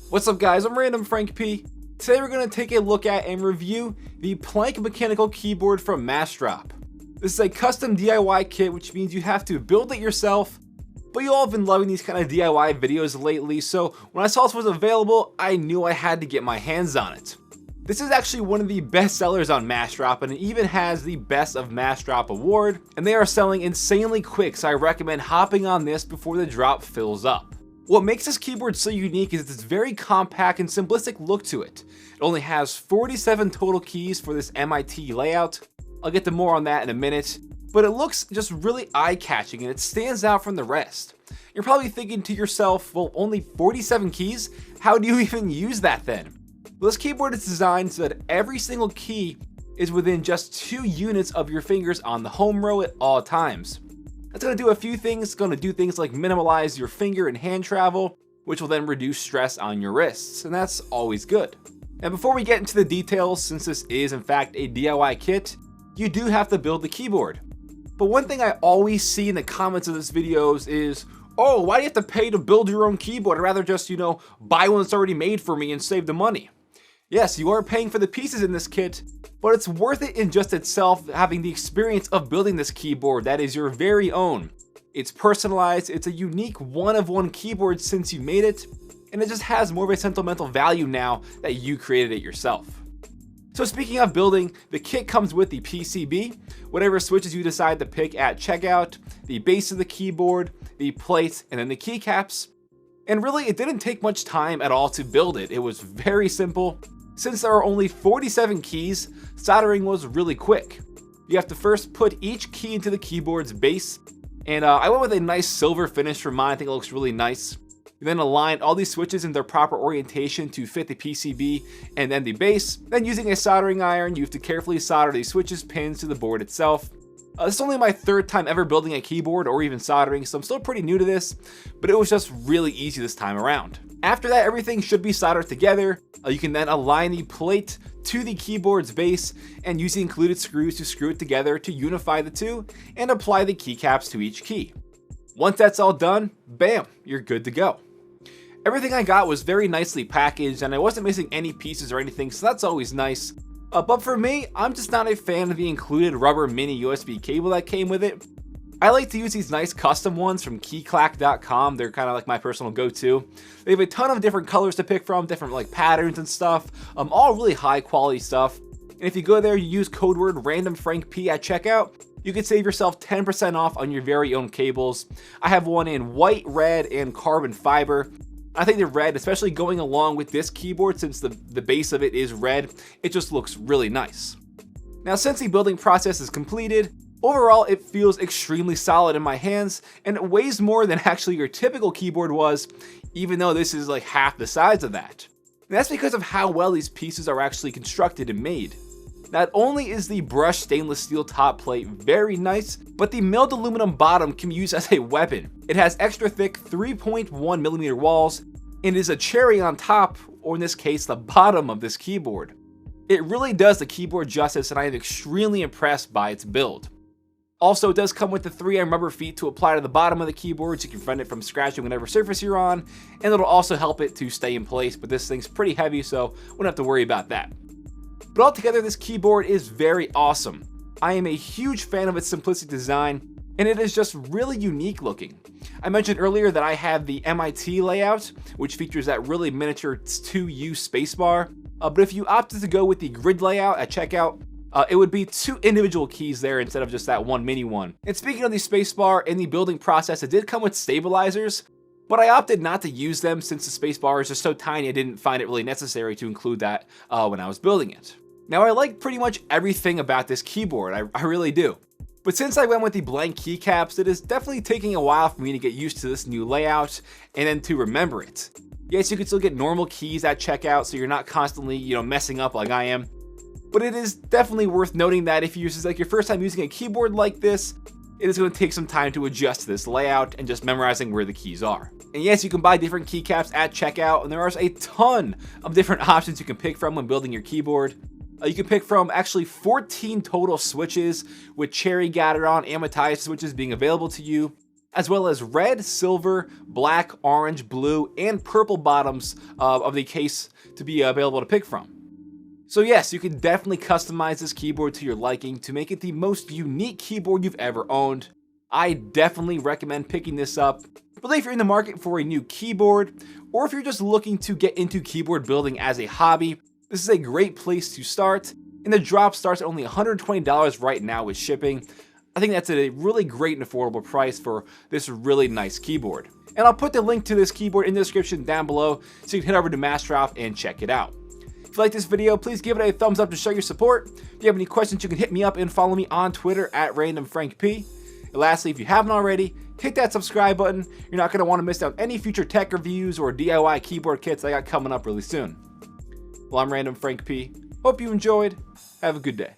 What's up guys, I'm randomfrankp. Today we're going to take a look at and review the Planck mechanical keyboard from Massdrop. This is a custom DIY kit, which means you have to build it yourself, but you all have been loving these kind of DIY videos lately, so when I saw this was available, I knew I had to get my hands on it. This is actually one of the best sellers on Massdrop, and it even has the Best of Massdrop award, and they are selling insanely quick, so I recommend hopping on this before the drop fills up. What makes this keyboard so unique is its very compact and simplistic look to it. It only has 47 total keys for this MIT layout. I'll get to more on that in a minute, but it looks just really eye-catching and it stands out from the rest. You're probably thinking to yourself, well, only 47 keys? How do you even use that then? Well, this keyboard is designed so that every single key is within just 2 units of your fingers on the home row at all times. That's going to do a few things. It's going to do things like minimize your finger and hand travel, which will then reduce stress on your wrists, and that's always good. And before we get into the details, since this is in fact a DIY kit, you do have to build the keyboard. But one thing I always see in the comments of this videos is, oh, why do you have to pay to build your own keyboard? I'd rather just, buy one that's already made for me and save the money. Yes, you are paying for the pieces in this kit, but it's worth it in just itself having the experience of building this keyboard that is your very own. It's personalized, it's a unique one-of-one keyboard since you made it, and it just has more of a sentimental value now that you created it yourself. So speaking of building, the kit comes with the PCB, whatever switches you decide to pick at checkout, the base of the keyboard, the plate, and then the keycaps. And really, it didn't take much time at all to build it. It was very simple. Since there are only 47 keys, soldering was really quick. You have to first put each key into the keyboard's base, and I went with a nice silver finish for mine. I think it looks really nice. You then align all these switches in their proper orientation to fit the PCB and then the base. Then using a soldering iron, you have to carefully solder these switches pins to the board itself. This is only my 3rd time ever building a keyboard or even soldering, so I'm still pretty new to this, but it was just really easy this time around. After that, everything should be soldered together. You can then align the plate to the keyboard's base and use the included screws to screw it together to unify the two and apply the keycaps to each key. Once that's all done, bam, you're good to go. Everything I got was very nicely packaged and I wasn't missing any pieces or anything, so that's always nice. But for me, I'm just not a fan of the included rubber mini USB cable that came with it. I like to use these nice custom ones from keyclack.com. They're kind of like my personal go-to. They have a ton of different colors to pick from, different patterns and stuff, all really high quality stuff. And if you go there, you use code word randomfrankp at checkout, you can save yourself 10% off on your very own cables. I have one in white, red, and carbon fiber. I think the red, especially going along with this keyboard since the base of it is red, it just looks really nice. Now, since the building process is completed, overall it feels extremely solid in my hands and it weighs more than actually your typical keyboard was, even though this is like half the size of that. And that's because of how well these pieces are actually constructed and made. Not only is the brushed stainless steel top plate very nice, but the milled aluminum bottom can be used as a weapon. It has extra thick 3.1mm walls and is a cherry on top, or in this case, the bottom of this keyboard. It really does the keyboard justice and I am extremely impressed by its build. Also, it does come with the 3M rubber feet to apply to the bottom of the keyboard so you can prevent it from scratching whatever surface you're on, and it'll also help it to stay in place, but this thing's pretty heavy so won't have to worry about that. But altogether, this keyboard is very awesome. I am a huge fan of its simplistic design, and it is just really unique looking. I mentioned earlier that I have the MIT layout, which features that really miniature 2U spacebar, but if you opted to go with the grid layout at checkout, it would be 2 individual keys there instead of just that one mini one. And speaking of the spacebar, in the building process, it did come with stabilizers, but I opted not to use them since the spacebar is just so tiny I didn't find it really necessary to include that when I was building it. Now, I like pretty much everything about this keyboard, I really do. But since I went with the blank keycaps, it is definitely taking a while for me to get used to this new layout and then to remember it. Yes, you can still get normal keys at checkout so you're not constantly, messing up like I am. But it is definitely worth noting that if this is like your first time using a keyboard like this, it is going to take some time to adjust to this layout and just memorizing where the keys are. And yes, you can buy different keycaps at checkout, and there are a ton of different options you can pick from when building your keyboard. You can pick from actually 14 total switches, with cherry, Gateron, and Matthias switches being available to you. as well as red, silver, black, orange, blue, and purple bottoms of the case to be available to pick from. So yes, you can definitely customize this keyboard to your liking to make it the most unique keyboard you've ever owned. I definitely recommend picking this up, whether if you're in the market for a new keyboard, or if you're just looking to get into keyboard building as a hobby. This is a great place to start, and the drop starts at only $120 right now with shipping. I think that's a really great and affordable price for this really nice keyboard. And I'll put the link to this keyboard in the description down below, so you can head over to Massdrop and check it out. If you like this video, please give it a thumbs up to show your support. If you have any questions, you can hit me up and follow me on Twitter at randomfrankp. And lastly, if you haven't already, hit that subscribe button. You're not going to want to miss out on any future tech reviews or DIY keyboard kits I got coming up really soon. Well, I'm Random Frank P. Hope you enjoyed. Have a good day.